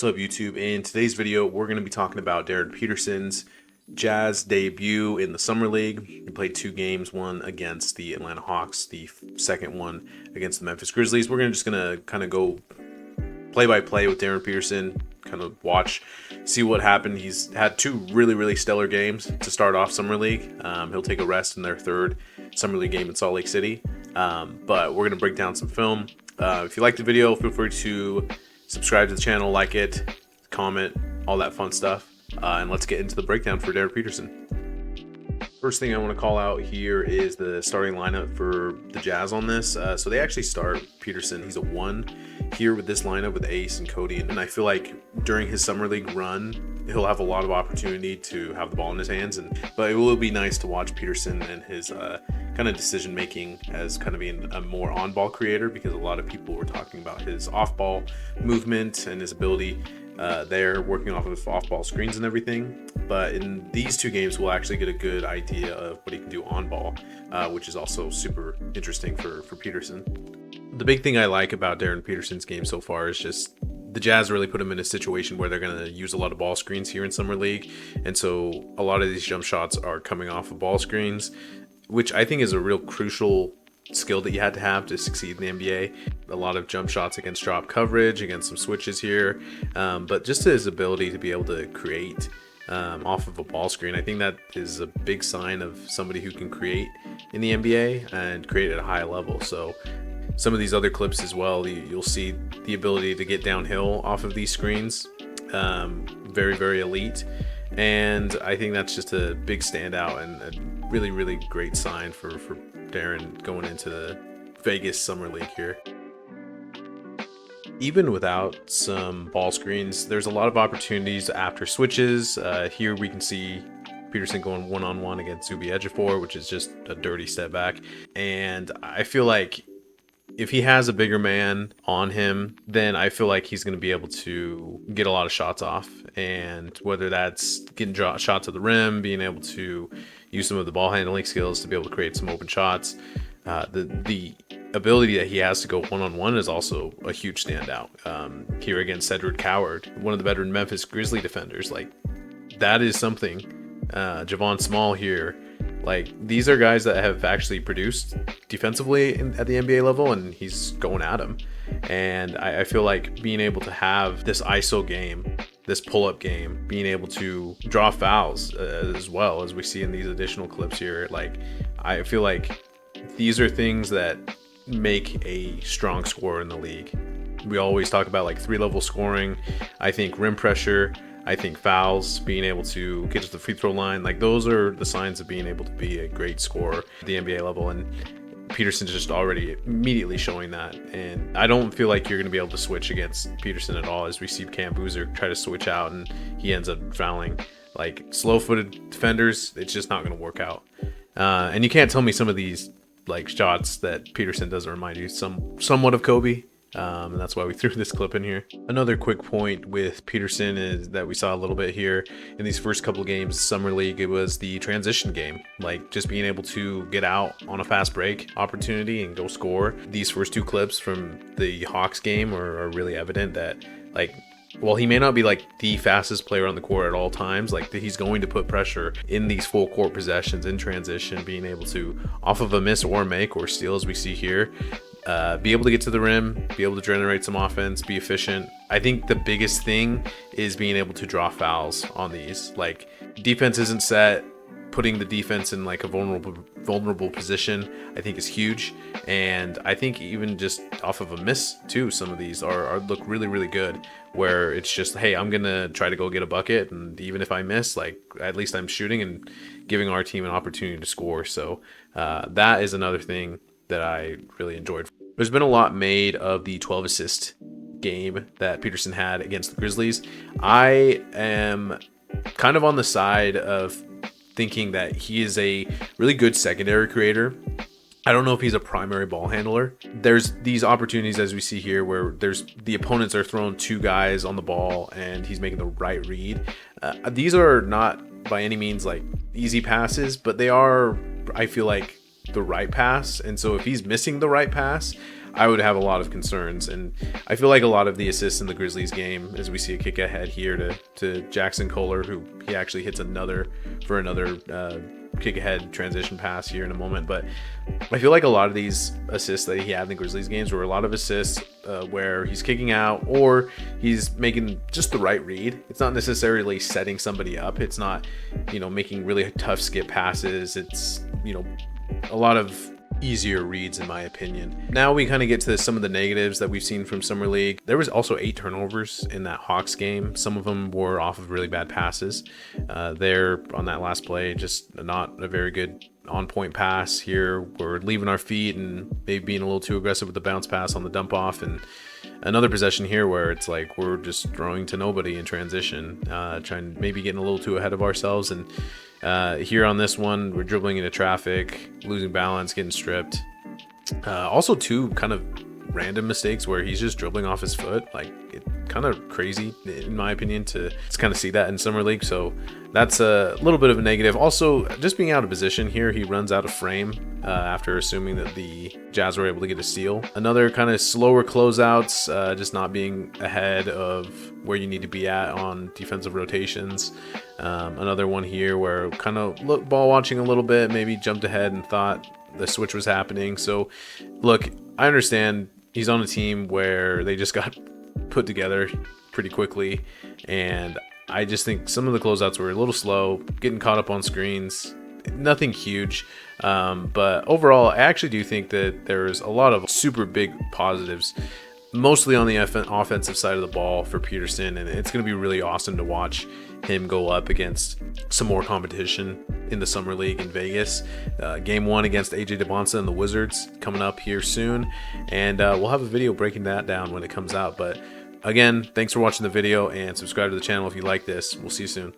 What's up, YouTube? In today's video, we're going to be talking about Darryn Peterson's Jazz debut in the Summer League. He played 2 games, one against the Atlanta Hawks, the second one against the Memphis Grizzlies. We're just going to kind of go play by play with Darryn Peterson, kind of watch, see what happened. He's had 2 really stellar games to start off Summer League. He'll take a rest in their 3rd Summer League game in Salt Lake City. But we're going to break down some film. If you like the video, feel free to subscribe to the channel, like it, comment, all that fun stuff. And let's get into the breakdown for Darryn Peterson. First thing I want to call out here is the starting lineup for the Jazz on this. So they actually start Peterson. He's a 1 here with this lineup with Ace and Cody. And I feel like during his Summer League run, he'll have a lot of opportunity to have the ball in his hands. But it will be nice to watch Peterson and his kind of decision making as kind of being a more on-ball creator, because a lot of people were talking about his off-ball movement and his ability there, working off of off-ball screens and everything. But in these 2 games, we'll actually get a good idea of what he can do on ball, which is also super interesting for Peterson. The big thing I like about Darryn Peterson's game so far is just the Jazz really put him in a situation where they're going to use a lot of ball screens here in Summer League. And so a lot of these jump shots are coming off of ball screens, which I think is a real crucial skill that you had to have to succeed in the NBA. A lot of jump shots against drop coverage, against some switches here, but just his ability to be able to create off of a ball screen, I think that is a big sign of somebody who can create in the NBA and create at a high level. So some of these other clips as well, you'll see the ability to get downhill off of these screens, very elite. And I think that's just a big standout and a really great sign for Darryn going into the Vegas Summer League here. Even without some ball screens, there's a lot of opportunities after switches. Here we can see Peterson going one-on-one against Zuby Ejiofor, which is just a dirty step back. And I feel like if he has a bigger man on him, then I feel like he's going to be able to get a lot of shots off. And whether that's getting shots at the rim, being able to use some of the ball handling skills to be able to create some open shots, the ability that he has to go one-on-one is also a huge standout. Here against Cedric Coward, one of the veteran Memphis Grizzly defenders, like that is something. Javon Small here, like these are guys that have actually produced defensively at the NBA level, and he's going at them. And I feel like being able to have this ISO game, this pull-up game, being able to draw fouls as well, as we see in these additional clips here, like I feel like these are things that make a strong scorer in the league. We always talk about like 3-level scoring. I think rim pressure, I think fouls, being able to get to the free throw line, like those are the signs of being able to be a great scorer at the NBA level. And Peterson's just already immediately showing that. And I don't feel like you're going to be able to switch against Peterson at all, as we see Cam Boozer try to switch out and he ends up fouling. Like slow-footed defenders, it's just not going to work out. And you can't tell me some of these like shots that Peterson doesn't remind you somewhat of Kobe. And that's why we threw this clip in here. Another quick point with Peterson is that we saw a little bit here in these first couple games Summer League. It was the transition game, like just being able to get out on a fast break opportunity and go score. These first 2 clips from the Hawks game are really evident that, like, while he may not be like the fastest player on the court at all times, like he's going to put pressure in these full court possessions in transition, being able to, off of a miss or make or steal, as we see here, be able to get to the rim, be able to generate some offense, be efficient. I think the biggest thing is being able to draw fouls on these. Like, defense isn't set. Putting the defense in like a vulnerable position, I think, is huge. And I think even just off of a miss too, some of these look really good, where it's just, hey, I'm gonna try to go get a bucket, and even if I miss, like at least I'm shooting and giving our team an opportunity to score. So that is another thing that I really enjoyed. There's been a lot made of the 12 assist game that Peterson had against the Grizzlies. I am kind of on the side of thinking that he is a really good secondary creator. I don't know if he's a primary ball handler. There's these opportunities, as we see here, where the opponents are throwing 2 guys on the ball and he's making the right read. These are not by any means like easy passes, but they are, I feel like, the right pass. And so if he's missing the right pass, I would have a lot of concerns. And I feel like a lot of the assists in the Grizzlies game, as we see a kick ahead here to Jackson Kohler, who he actually hits another kick ahead transition pass here in a moment. But I feel like a lot of these assists that he had in the Grizzlies games were a lot of assists where he's kicking out or he's making just the right read. It's not necessarily setting somebody up. It's not, making really tough skip passes. It's, a lot of easier reads in my opinion. Now we kind of get to some of the negatives that we've seen from Summer League. There was also 8 turnovers in that Hawks game. Some of them were off of really bad passes. There on that last play, just not a very good on-point pass here. We're leaving our feet and maybe being a little too aggressive with the bounce pass on the dump off, and another possession here where it's like we're just throwing to nobody in transition, trying maybe getting a little too ahead of ourselves. And here on this one, we're dribbling into traffic, losing balance, getting stripped. Also 2 kind of random mistakes where he's just dribbling off his foot. Like, it kind of crazy in my opinion to kind of see that in Summer League. So that's a little bit of a negative. Also, just being out of position here, he runs out of frame after assuming that the Jazz were able to get a steal. Another kind of slower closeouts, just not being ahead of where you need to be at on defensive rotations. Another one here where kind of ball watching a little bit, maybe jumped ahead and thought the switch was happening. So look, I understand he's on a team where they just got put together pretty quickly, and I just think some of the closeouts were a little slow, getting caught up on screens. Nothing huge, but overall I actually do think that there's a lot of super big positives, mostly on the offensive side of the ball for Peterson, and it's going to be really awesome to watch him go up against some more competition in the Summer League in Vegas. Game 1 against AJ DeBonsa and the Wizards coming up here soon, and we'll have a video breaking that down when it comes out. But again, thanks for watching the video, and subscribe to the channel if you like this. We'll see you soon.